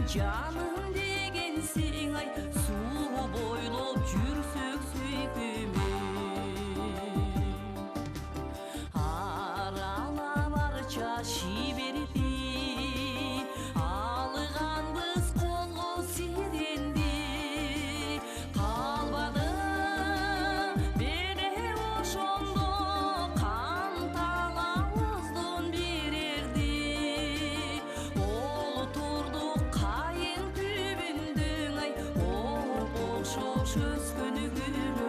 жаным дегенсиң ай, суу бойлоп жүрсөк сүйкүмү. Аралап арча шиберди, алганбыз колго сиренди. Калбады мене ошондо кан талабыздын берерди. Олтурдук кайын түбүндүң ай, окшош өскөнү күнүңдү.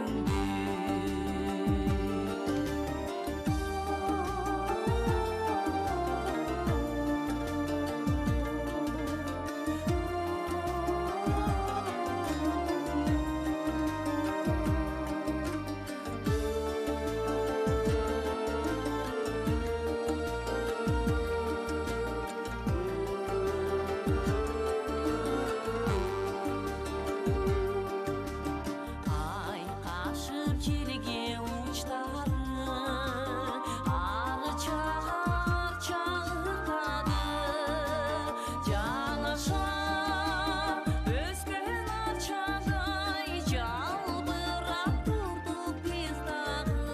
Айкашып желге учтары, арча ыртады. Жаңаша өскөн арчадай жалбырап турдук биз дагы.